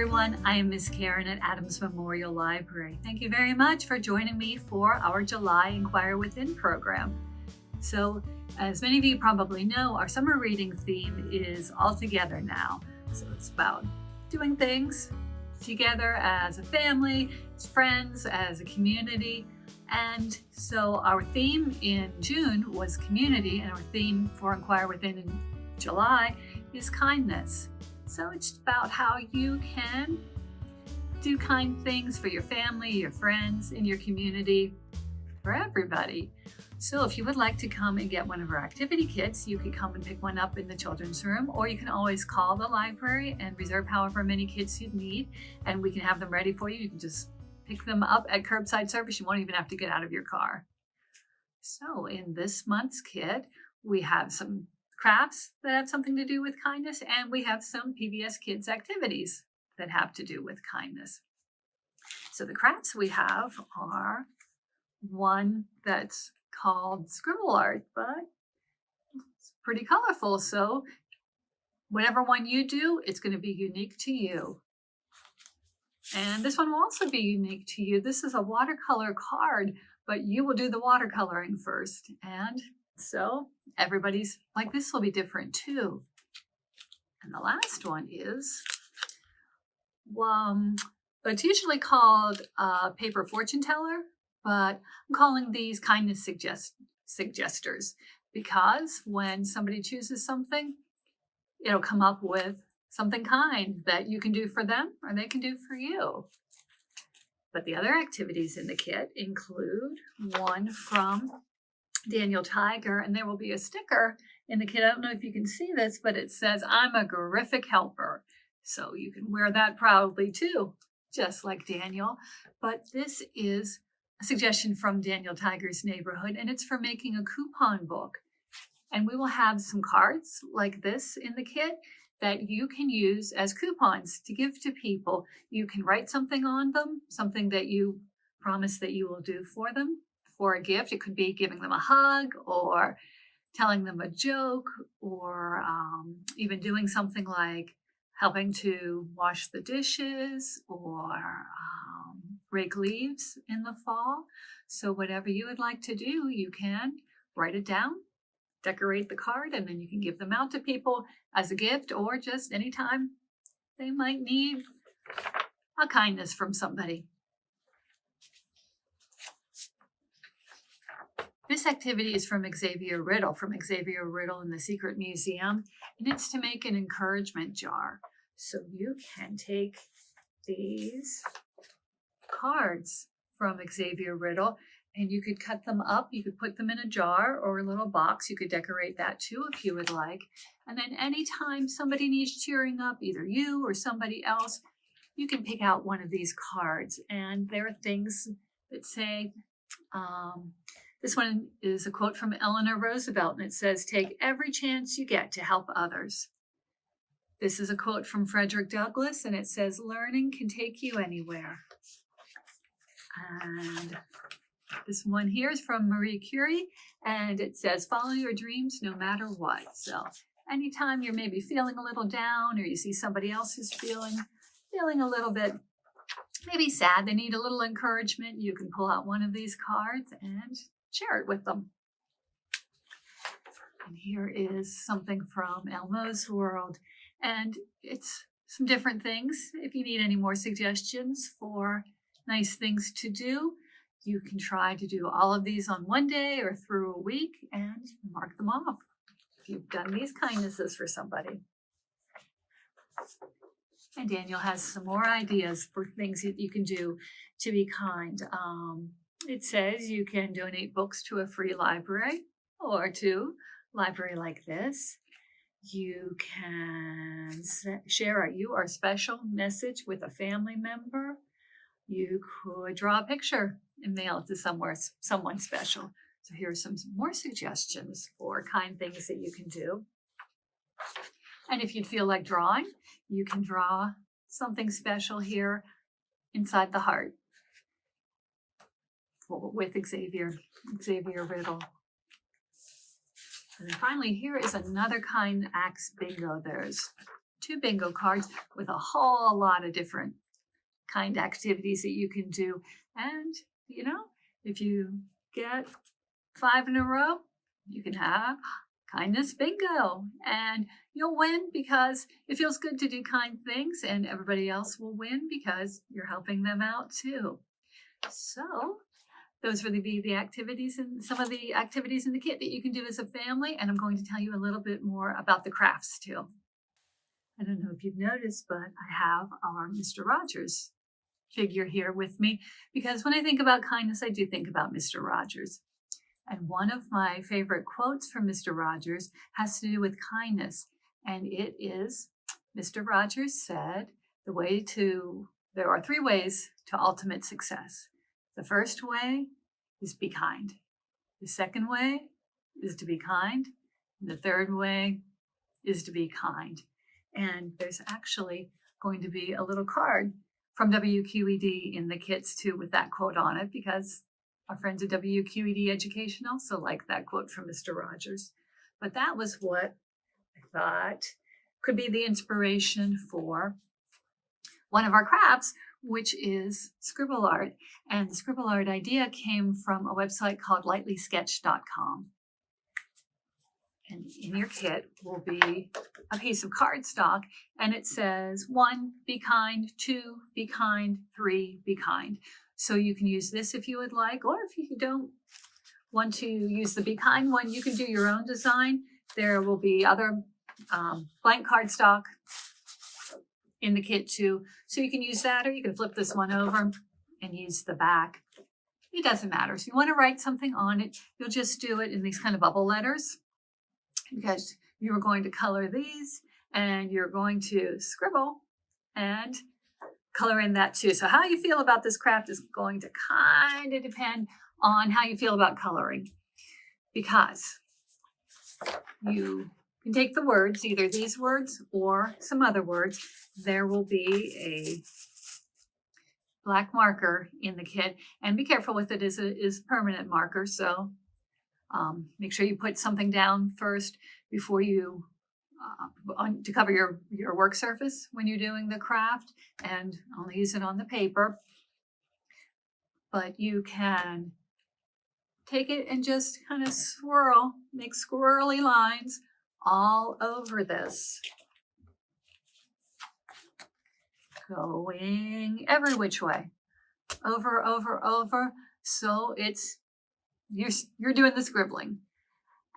everyone. I am Miss Karen at Adams Memorial Library. Thank you very much for joining me for our July Inquire Within program. So, as many of you probably know, our summer reading theme is all together now. So it's about doing things together as a family, as friends, as a community. And so our theme in June was community, and our theme for Inquire Within in July is kindness. So it's about how you can do kind things for your family, your friends, in your community, for everybody. So if you would like to come and get one of our activity kits, you could come and pick one up in the children's room, or you can always call the library and reserve however many kits you need, and we can have them ready for you. You can just pick them up at curbside service. You won't even have to get out of your car. So in this month's kit, we have some crafts that have something to do with kindness, and we have some PBS Kids activities that have to do with kindness. So the crafts we have are one that's called Scribble Art, but it's pretty colorful. So whatever one you do, it's going to be unique to you. And this one will also be unique to you. This is a watercolor card, but you will do the watercoloring first. And so everybody's like this will be different too. And the last one is, it's usually called a paper fortune teller, but I'm calling these kindness suggestors because when somebody chooses something, it'll come up with something kind that you can do for them or they can do for you. But the other activities in the kit include one from Daniel Tiger, and there will be a sticker in the kit. I don't know if you can see this, but it says, "I'm a Gorific helper." So you can wear that proudly too, just like Daniel. But this is a suggestion from Daniel Tiger's neighborhood, and it's for making a coupon book. And we will have some cards like this in the kit that you can use as coupons to give to people. You can write something on them, something that you promise that you will do for them for a gift. It could be giving them a hug or telling them a joke, or even doing something like helping to wash the dishes or rake leaves in the fall. So whatever you would like to do, you can write it down, decorate the card, and then you can give them out to people as a gift or just anytime they might need a kindness from somebody. This activity is from Xavier Riddle, in the Secret Museum, and it's to make an encouragement jar. So you can take these cards from Xavier Riddle and you could cut them up. You could put them in a jar or a little box. You could decorate that too if you would like. And then anytime somebody needs cheering up, either you or somebody else, you can pick out one of these cards. And there are things that say, this one is a quote from Eleanor Roosevelt, and it says, "Take every chance you get to help others." This is a quote from Frederick Douglass, and it says, "Learning can take you anywhere." And this one here is from Marie Curie, and it says, "Follow your dreams no matter what." So anytime you're maybe feeling a little down, or you see somebody else who's feeling a little bit maybe sad, they need a little encouragement, you can pull out one of these cards and share it with them. And here is something from Elmo's World, and it's some different things. If you need any more suggestions for nice things to do, you can try to do all of these on one day or through a week and mark them off if you've done these kindnesses for somebody. And Daniel has some more ideas for things that you can do to be kind. It says you can donate books to a free library or to a library like this. You can share a "You Are Special" message with a family member. You could draw a picture and mail it to someone special. So here are some more suggestions for kind things that you can do. And if you'd feel like drawing, you can draw something special here inside the heart with Xavier Riddle. And then finally, here is another kind axe bingo. There's 2 bingo cards with a whole lot of different kind activities that you can do. And, you know, if you get 5 in a row, you can have kindness bingo, and you'll win because it feels good to do kind things, and everybody else will win because you're helping them out too. So those will be the activities and some of the activities in the kit that you can do as a family. And I'm going to tell you a little bit more about the crafts too. I don't know if you've noticed, but I have our Mr. Rogers figure here with me because when I think about kindness, I do think about Mr. Rogers. And one of my favorite quotes from Mr. Rogers has to do with kindness. And it is, Mr. Rogers said, there are 3 ways to ultimate success. The first way is be kind. The second way is to be kind. And the third way is to be kind. And there's actually going to be a little card from WQED in the kits too with that quote on it, because our friends at WQED Education also like that quote from Mr. Rogers. But that was what I thought could be the inspiration for one of our crafts, which is Scribble Art. And the Scribble Art idea came from a website called lightlysketch.com. And in your kit will be a piece of cardstock, and it says 1, be kind, 2, be kind, 3, be kind. So you can use this if you would like, or if you don't want to use the be kind one, you can do your own design. There will be other blank cardstock in the kit too. So you can use that, or you can flip this one over and use the back. It doesn't matter. So if you want to write something on it, you'll just do it in these kind of bubble letters, because you're going to color these and you're going to scribble and color in that too. So how you feel about this craft is going to kind of depend on how you feel about coloring, because you can take the words, either these words or some other words. There will be a black marker in the kit, and be careful with it, is a permanent marker. So make sure you put something down first before you to cover your work surface when you're doing the craft, and only use it on the paper. But you can take it and just kind of swirl, make swirly lines all over this, going every which way, over, over, over. So it's you're doing the scribbling.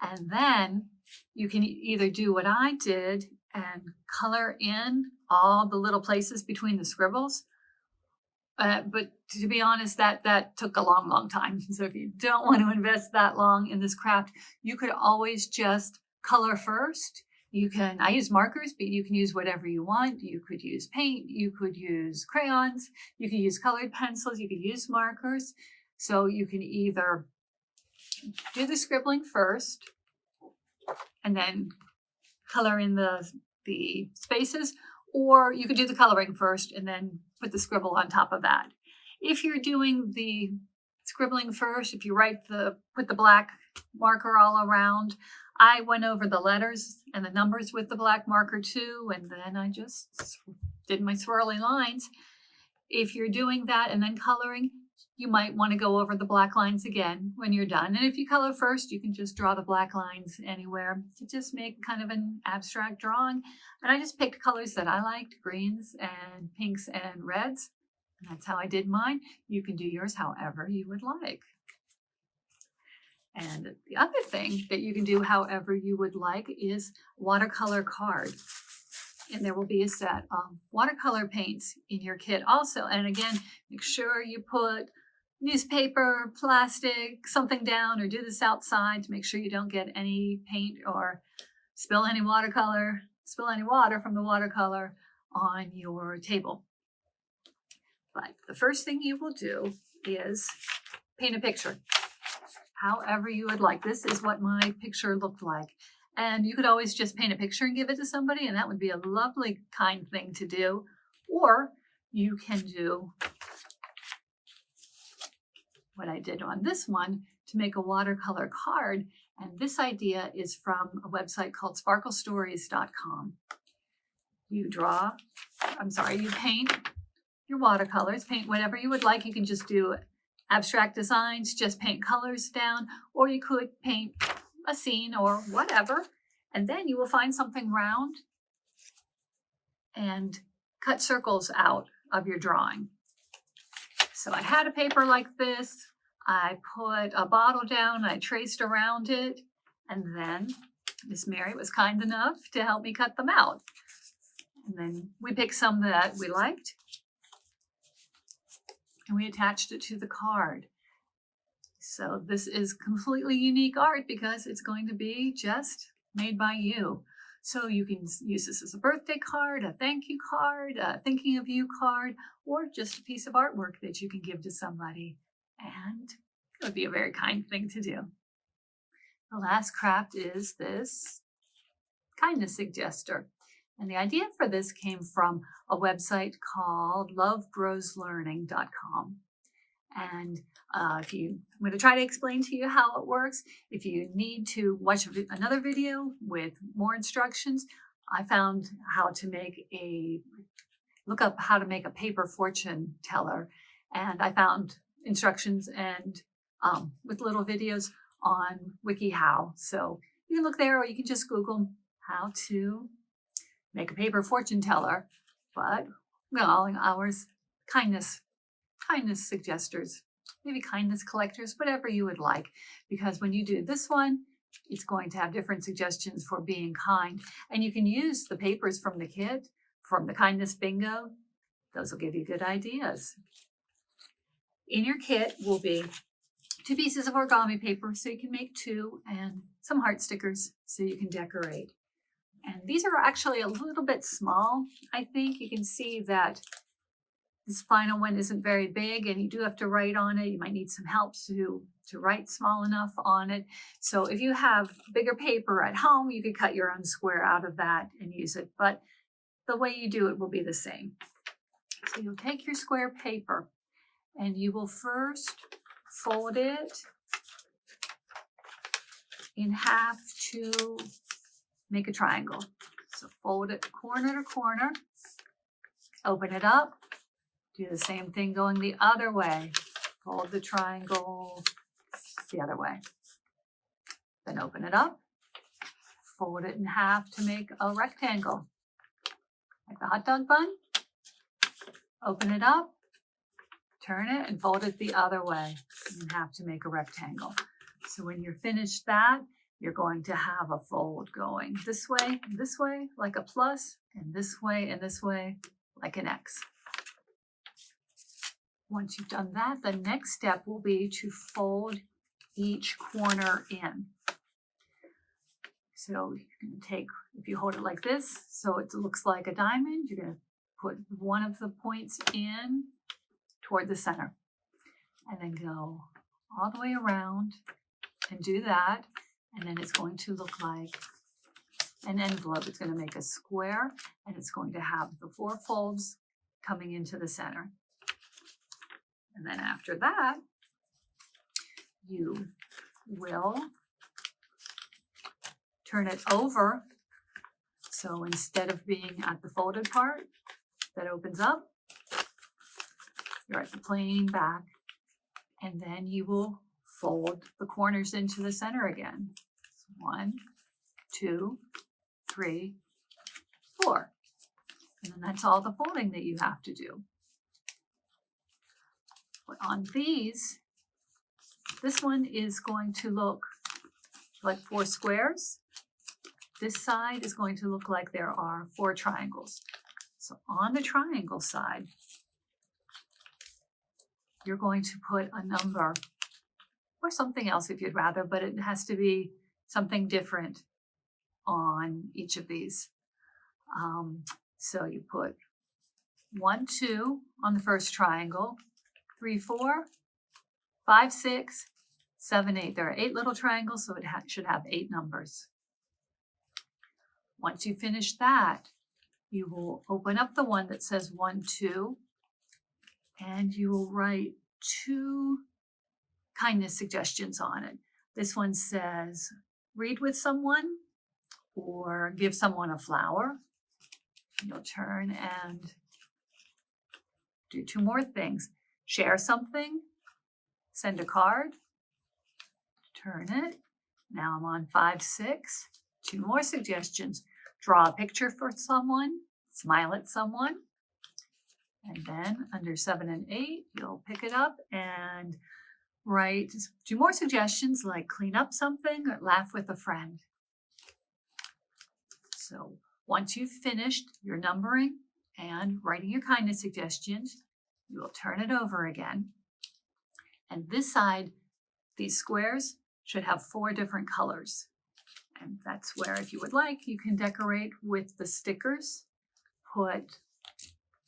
And then you can either do what I did and color in all the little places between the scribbles. But to be honest, that took a long, long time. So if you don't want to invest that long in this craft, you could always just color first. I use markers, but you can use whatever you want. You could use paint, you could use crayons, you could use colored pencils, you could use markers. So you can either do the scribbling first and then color in the spaces, or you could do the coloring first and then put the scribble on top of that. If you're doing the scribbling first, if you put the black marker all around, I went over the letters and the numbers with the black marker too, and then I just did my swirly lines. If you're doing that and then coloring, you might want to go over the black lines again when you're done. And if you color first, you can just draw the black lines anywhere to just make kind of an abstract drawing. And I just picked colors that I liked, greens and pinks and reds. And that's how I did mine. You can do yours however you would like. And the other thing that you can do however you would like is watercolor card. And there will be a set of watercolor paints in your kit also. And again, make sure you put newspaper, plastic, something down, or do this outside to make sure you don't get any paint or spill any water from the watercolor on your table. But the first thing you will do is paint a picture, however you would like. This is what my picture looked like. And you could always just paint a picture and give it to somebody, and that would be a lovely, kind thing to do. Or you can do what I did on this one to make a watercolor card. And this idea is from a website called sparklestories.com. you paint your watercolors, paint whatever you would like. You can just do abstract designs, just paint colors down, or you could paint a scene or whatever. And then you will find something round and cut circles out of your drawing. So I had a paper like this. I put a bottle down, I traced around it, and then Miss Mary was kind enough to help me cut them out. And then we picked some that we liked, and we attached it to the card. So this is completely unique art because it's going to be just made by you. So you can use this as a birthday card, a thank you card, a thinking of you card, or just a piece of artwork that you can give to somebody. And it would be a very kind thing to do. The last craft is this kindness suggester. And the idea for this came from a website called lovegrowslearning.com. And I'm going to try to explain to you how it works. If you need to watch another video with more instructions, I found look up how to make a paper fortune teller. And I found instructions and with little videos on WikiHow. So you can look there, or you can just Google how to make a paper fortune teller. But all ours, kindness suggesters, maybe kindness collectors, whatever you would like. Because when you do this one, it's going to have different suggestions for being kind. And you can use the papers from the kit, from the kindness bingo. Those will give you good ideas. In your kit will be 2 pieces of origami paper, so you can make 2, and some heart stickers so you can decorate. And these are actually a little bit small. I think you can see that this final one isn't very big, and you do have to write on it. You might need some help to write small enough on it. So if you have bigger paper at home, you could cut your own square out of that and use it. But the way you do it will be the same. So you'll take your square paper and you will first fold it in half to make a triangle. So fold it corner to corner, open it up, do the same thing going the other way. Fold the triangle the other way. Then open it up, fold it in half to make a rectangle, like the hot dog bun. Open it up, turn it, and fold it the other way in half to make a rectangle. So when you're finished that, you're going to have a fold going this way, like a plus, and this way, like an X. Once you've done that, the next step will be to fold each corner in. So you're going to take, if you hold it like this, so it looks like a diamond, you're going to put one of the points in toward the center, and then go all the way around and do that. And then it's going to look like an envelope. It's going to make a square, and it's going to have the 4 folds coming into the center. And then after that, you will turn it over. So instead of being at the folded part that opens up, you're at the plain back, and then you will fold the corners into the center again. 1, 2, 3, 4. And then that's all the folding that you have to do. But on these, this one is going to look like 4 squares. This side is going to look like there are 4 triangles. So on the triangle side, you're going to put a number or something else if you'd rather, but it has to be something different on each of these. So you put 1, 2 on the first triangle, 3, 4, 5, 6, 7, 8. There are 8 little triangles, so it should have 8 numbers. Once you finish that, you will open up the one that says 1, 2, and you will write 2 kindness suggestions on it. This one says, read with someone or give someone a flower. You'll turn and do 2 more things. Share something, send a card, turn it. Now I'm on 5, 6. 2 more suggestions. Draw a picture for someone, smile at someone. And then under 7 and 8, you'll pick it up and write 2 more suggestions like clean up something or laugh with a friend. So once you've finished your numbering and writing your kindness suggestions, you will turn it over again. And this side, these squares should have 4 different colors. And that's where, if you would like, you can decorate with the stickers. Put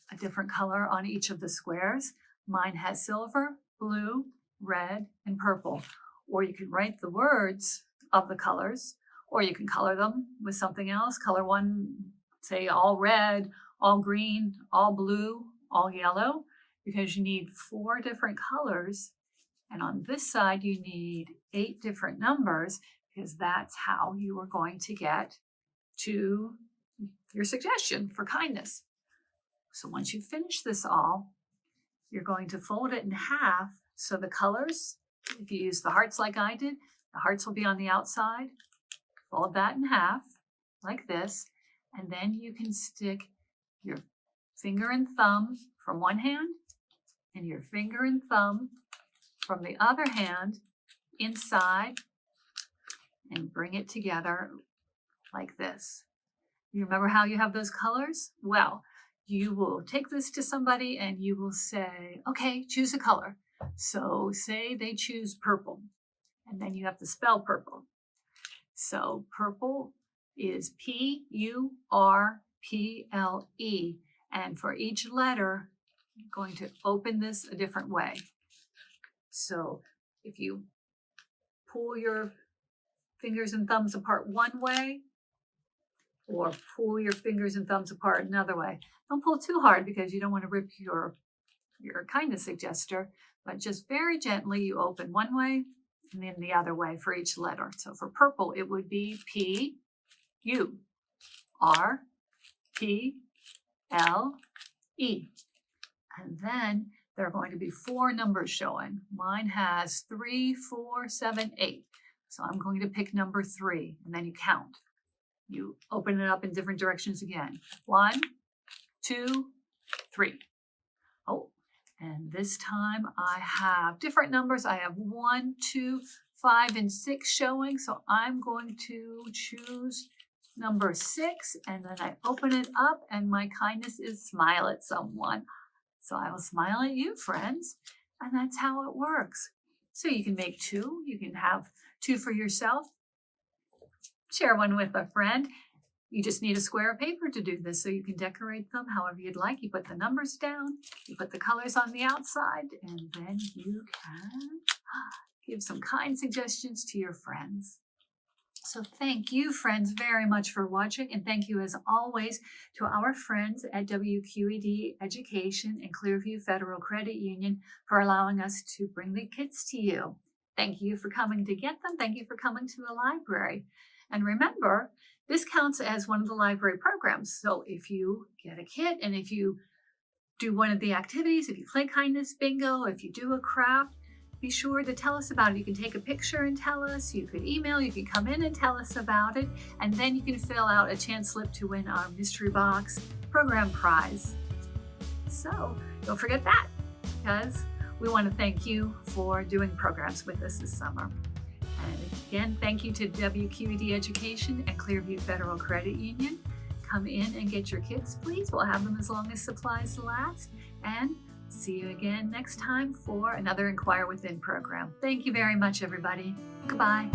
a different color on each of the squares. Mine has silver, blue, red, and purple. Or you can write the words of the colors, or you can color them with something else. Color one, say all red, all green, all blue, all yellow, because you need 4 different colors. And on this side, you need 8 different numbers, because that's how you are going to get to your suggestion for kindness. So once you finish this all, you're going to fold it in half. So the colors, if you use the hearts like I did, the hearts will be on the outside. Fold that in half like this. And then you can stick your finger and thumb from one hand and your finger and thumb from the other hand inside and bring it together like this. You remember how you have those colors? Well, you will take this to somebody and you will say, okay, choose a color. So say they choose purple, and then you have to spell purple. So purple is P-U-R-P-L-E. And for each letter, I'm going to open this a different way. So if you pull your fingers and thumbs apart one way, or pull your fingers and thumbs apart another way. Don't pull too hard because you don't want to rip your kindness suggester, but just very gently you open one way and then the other way for each letter. So for purple, it would be P-U-R-P-L-E. And then there are going to be 4 numbers showing. Mine has 3, 4, 7, 8. So I'm going to pick number 3, and then you count. You open it up in different directions again. 1, 2, 3. Oh, and this time I have different numbers. I have 1, 2, 5, and 6 showing. So I'm going to choose number 6, and then I open it up, and my kindness is smile at someone. So I will smile at you, friends, and that's how it works. So you can make 2. You can have 2 for yourself. Share one with a friend. You just need a square of paper to do this, so you can decorate them however you'd like. You put the numbers down, you put the colors on the outside, and then you can give some kind suggestions to your friends. So thank you, friends, very much for watching, and thank you as always to our friends at WQED Education and Clearview Federal Credit Union for allowing us to bring the kits to you. Thank you for coming to get them. Thank you for coming to the library. And remember, this counts as one of the library programs. So if you get a kit and if you do one of the activities, if you play kindness bingo, if you do a craft, be sure to tell us about it. You can take a picture and tell us. You could email, you can come in and tell us about it. And then you can fill out a chance slip to win our mystery box program prize. So don't forget that, because we want to thank you for doing programs with us this summer. And again, thank you to WQED Education and Clearview Federal Credit Union. Come in and get your kits, please. We'll have them as long as supplies last. And see you again next time for another Inquire Within program. Thank you very much, everybody. Goodbye.